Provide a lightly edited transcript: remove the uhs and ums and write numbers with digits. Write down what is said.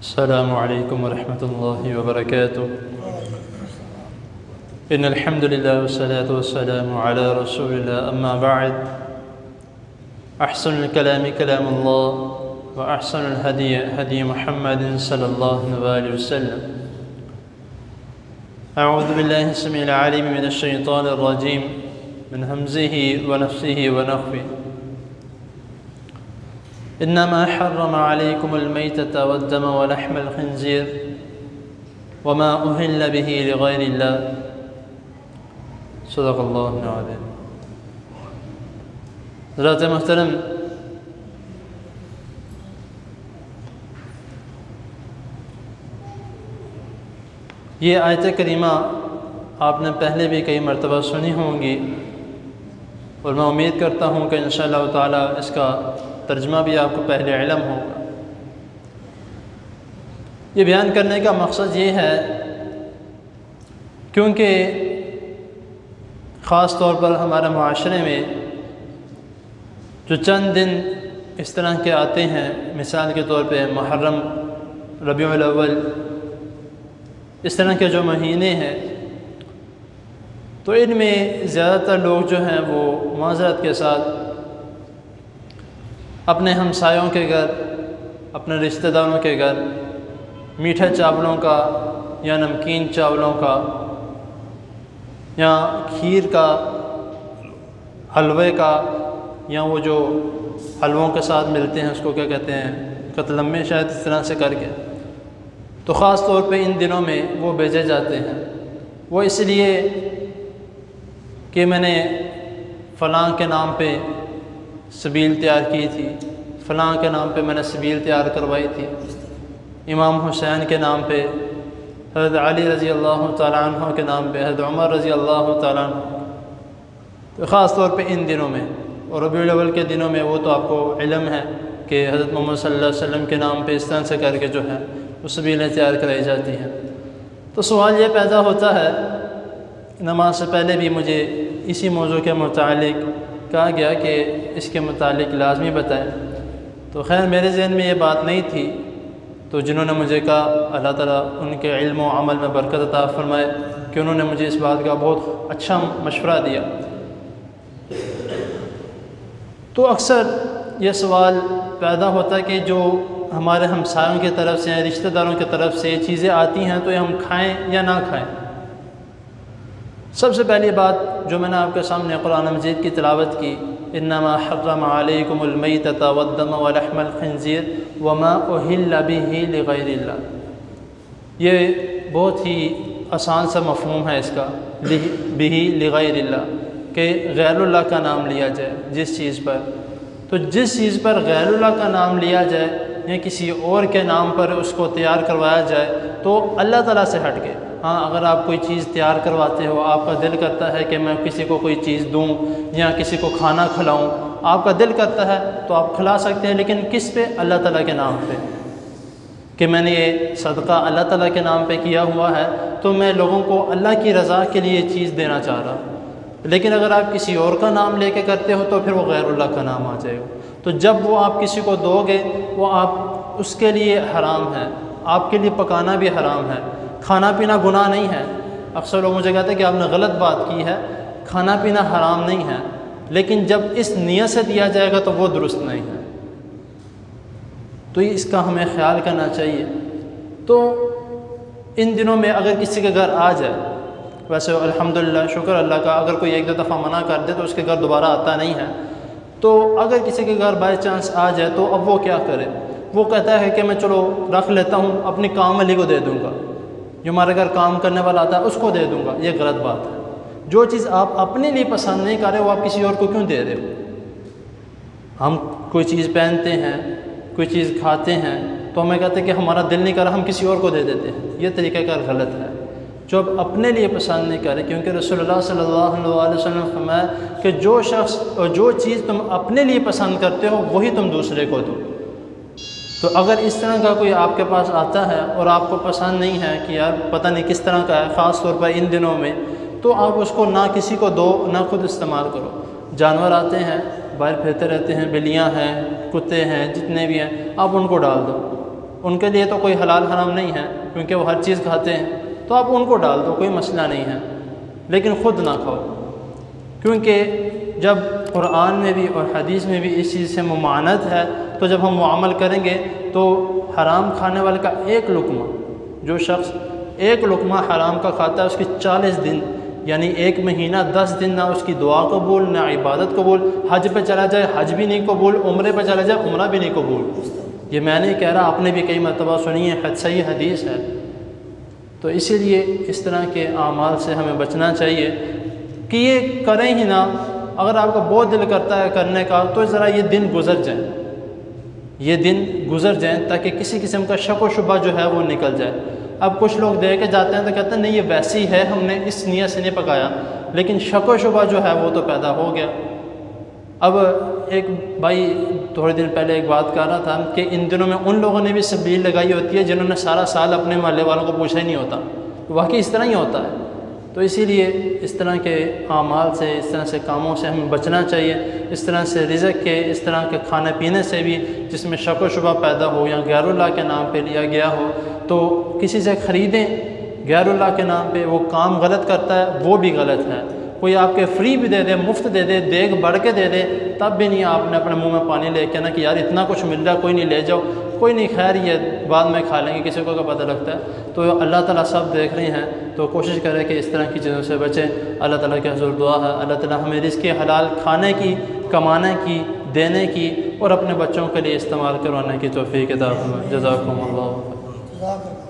السلام عليكم ورحمة الله وبركاته. إن الحمد لله والصلاة والسلام على رسول الله. أما بعد، أحسن الكلام كلام الله، وأحسن الهدي هدي محمد صلى الله عليه وسلم. أعوذ بالله السميع العليم من الشيطان الرجيم من همزه ونفسه ونفخه. إنما حرم عليكم الميتة والدم ولحم الخنزير وما أهل به لغير الله. صدق اللہ العظیم. حضرات محترم، یہ آیت کریمہ آپ نے پہلے بھی کئی مرتبہ سنی ہوں گی، اور میں امید کرتا ہوں کہ انشاءاللہ تعالی اس کا ترجمہ بھی آپ کو پہلے علم ہوگا. یہ بیان کرنے کا مقصد یہ ہے کیونکہ خاص طور پر ہمارے معاشرے میں جو چند دن اس طرح کے آتے ہیں، مثال کے طور پہ محرم، ربیع الاول، اس طرح کے جو مہینے ہیں، تو ان میں زیادہ تر لوگ جو ہیں وہ معذرت کے ساتھ اپنے ہمسایوں کے گھر، اپنے رشتہ داروں کے گھر میٹھے چاولوں کا یا نمکین چاولوں کا یا کھیر کا، حلوے کا، یا وہ جو حلووں کے ساتھ ملتے ہیں اس کو کیا کہتے ہیں، قتلمے شاید، اس طرح سے کر کے، تو خاص طور پہ ان دنوں میں وہ بھیجے جاتے ہیں. وہ اس لیے کہ میں نے فلاں کے نام پہ سبیل تیار کی تھی، فلاں کے نام پہ میں نے سبیل تیار کروائی تھی، امام حسین کے نام پہ، حضرت علی رضی اللہ تعالیٰ عنہ کے نام پہ، حضرت عمر رضی اللہ تعالیٰ عنہ. تو خاص طور پہ ان دنوں میں اور ربیع الاول کے دنوں میں وہ تو آپ کو علم ہے کہ حضرت محمد صلی اللہ علیہ وسلم کے نام پہ اس طرح سے کر کے جو ہے وہ سبیلیں تیار کرائی جاتی ہیں. تو سوال یہ پیدا ہوتا ہے، نماز سے پہلے بھی مجھے اسی موضوع کے متعلق کہا گیا کہ اس کے متعلق لازمی بتائیں. تو خیر میرے ذہن میں یہ بات نہیں تھی، تو جنہوں نے مجھے کہا اللہ تعالیٰ ان کے علم و عمل میں برکت عطا فرمائے کہ انہوں نے مجھے اس بات کا بہت اچھا مشورہ دیا. تو اکثر یہ سوال پیدا ہوتا ہے کہ جو ہمارے ہمسایوں کی طرف سے، رشتہ داروں کی طرف سے چیزیں آتی ہیں تو یہ ہم کھائیں یا نہ کھائیں. سب سے پہلی بات جو میں نے آپ کے سامنے قرآن مجید کی تلاوت کی، انما حرم علیکم المیتۃ والدم ولحم الخنزیر وما اہل بہ لغیر اللہ. یہ بہت ہی آسان سا مفہوم ہے اس کا، بہ لغیر اللہ، کہ غیر اللہ کا نام لیا جائے جس چیز پر. تو جس چیز پر غیر اللہ کا نام لیا جائے یا کسی اور کے نام پر اس کو تیار کروایا جائے تو اللہ تعالیٰ سے ہٹ کے. ہاں، اگر آپ کوئی چیز تیار کرواتے ہو، آپ کا دل کرتا ہے کہ میں کسی کو کوئی چیز دوں یا کسی کو کھانا کھلاؤں، آپ کا دل کرتا ہے تو آپ کھلا سکتے ہیں، لیکن کس پہ؟ اللہ تعالیٰ کے نام پہ، کہ میں نے یہ صدقہ اللہ تعالیٰ کے نام پہ کیا ہوا ہے تو میں لوگوں کو اللہ کی رضا کے لیے چیز دینا چاہ رہا ہوں. لیکن اگر آپ کسی اور کا نام لے کے کرتے ہو تو پھر وہ غیر اللہ کا نام آ جائے گا. تو جب وہ آپ کسی کو دو گے وہ آپ اس کے لیے حرام ہے، آپ کے لیے پکانا بھی حرام ہے. کھانا پینا گناہ نہیں ہے. اکثر لوگ مجھے کہتے ہیں کہ آپ نے غلط بات کی ہے، کھانا پینا حرام نہیں ہے، لیکن جب اس نیت سے دیا جائے گا تو وہ درست نہیں ہے. تو اس کا ہمیں خیال کرنا چاہیے. تو ان دنوں میں اگر کسی کے گھر آ جائے، ویسے الحمدللہ شکر اللہ کا، اگر کوئی ایک دو دفعہ منع کر دے تو اس کے گھر دوبارہ آتا نہیں ہے. تو اگر کسی کے گھر بائی چانس آ جائے تو اب وہ کیا کرے؟ وہ کہتا ہے کہ میں چلو رکھ لیتا ہوں، اپنی کام والی کو دے دوں گا، جو ہمارے گھر کام کرنے والا آتا ہے اس کو دے دوں گا. یہ غلط بات ہے. جو چیز آپ اپنے لیے پسند نہیں کر رہے وہ آپ کسی اور کو کیوں دے رہے ہو؟ ہم کوئی چیز پہنتے ہیں، کوئی چیز کھاتے ہیں تو ہمیں کہتے ہیں کہ ہمارا دل نہیں کر رہا، ہم کسی اور کو دے دیتے ہیں. یہ طریقہ کار غلط ہے. جو آپ اپنے لیے پسند نہیں کرے، کیونکہ رسول اللہ صلی اللہ علیہ وسلم نے فرمایا کہ جو شخص اور جو چیز تم اپنے لیے پسند کرتے ہو وہی تم دوسرے کو دو. تو اگر اس طرح کا کوئی آپ کے پاس آتا ہے اور آپ کو پسند نہیں ہے کہ یار پتہ نہیں کس طرح کا ہے، خاص طور پر ان دنوں میں، تو آپ اس کو نہ کسی کو دو نہ خود استعمال کرو. جانور آتے ہیں باہر پھرتے رہتے ہیں، بلیاں ہیں، کتے ہیں، جتنے بھی ہیں، آپ ان کو ڈال دو. ان کے لیے تو کوئی حلال حرام نہیں ہے کیونکہ وہ ہر چیز کھاتے ہیں، تو آپ ان کو ڈال دو، کوئی مسئلہ نہیں ہے، لیکن خود نہ کھاؤ، کیونکہ جب قرآن میں بھی اور حدیث میں بھی اس چیز سے ممانعت ہے، تو جب ہم وہ عمل کریں گے تو حرام کھانے والے کا ایک لقمہ، جو شخص ایک لقمہ حرام کا کھاتا ہے، اس کی 40 دن یعنی 1 مہینہ 10 دن نہ اس کی دعا قبول، نہ عبادت قبول، حج پہ چلا جائے حج بھی نہیں قبول، عمرے پہ چلا جائے عمرہ بھی نہیں قبول۔ یہ میں نہیں کہہ رہا، آپ نے بھی کئی مرتبہ سنی ہے، صحیح حدیث ہے۔ تو اسی لیے اس طرح کے اعمال سے ہمیں بچنا چاہیے کہ یہ کریں ہی نہ۔ اگر آپ کا بہت دل کرتا ہے کرنے کا تو ذرا یہ دن گزر جائیں، یہ دن گزر جائیں تاکہ کسی قسم کا شک و شبہ جو ہے وہ نکل جائے۔ اب کچھ لوگ دے کے جاتے ہیں تو کہتے ہیں نہیں یہ ویسی ہے، ہم نے اس نیت سے نہیں پکایا، لیکن شک و شبہ جو ہے وہ تو پیدا ہو گیا۔ اب ایک بھائی تھوڑے دن پہلے ایک بات کر رہا تھا کہ ان دنوں میں ان لوگوں نے بھی سبیل لگائی ہوتی ہے جنہوں نے سارا سال اپنے محلے والوں کو پوچھا ہی نہیں ہوتا، واقعی اس طرح ہی ہوتا ہے۔ تو اسی لیے اس طرح کے اعمال سے، اس طرح سے کاموں سے ہمیں بچنا چاہیے، اس طرح سے رزق کے، اس طرح کے کھانے پینے سے بھی جس میں شک و شبہ پیدا ہو یا غیر اللہ کے نام پہ لیا گیا ہو، تو کسی سے خریدیں غیر اللہ کے نام پہ، وہ کام غلط کرتا ہے وہ بھی غلط ہے۔ کوئی آپ کے فری بھی دے دے، مفت دے دے، دیگ بڑھ کے دے دے، تب بھی نہیں آپ نے اپنے منہ میں پانی لے کے نا کہ یار اتنا کچھ مل رہا، کوئی نہیں لے جاؤ، کوئی نہیں خیر یہ بعد میں کھا لیں گے، کسی کو پتہ لگتا ہے۔ تو اللہ تعالیٰ سب دیکھ رہے ہیں، تو کوشش کریں کہ اس طرح کی چیزوں سے بچیں۔ اللہ تعالیٰ کے حضور دعا ہے اللہ تعالیٰ ہمیں رزق حلال کھانے کی، کمانے کی، دینے کی اور اپنے بچوں کے لیے استعمال کروانے کی توفیق عطا فرمائے۔ جزاکم اللہ۔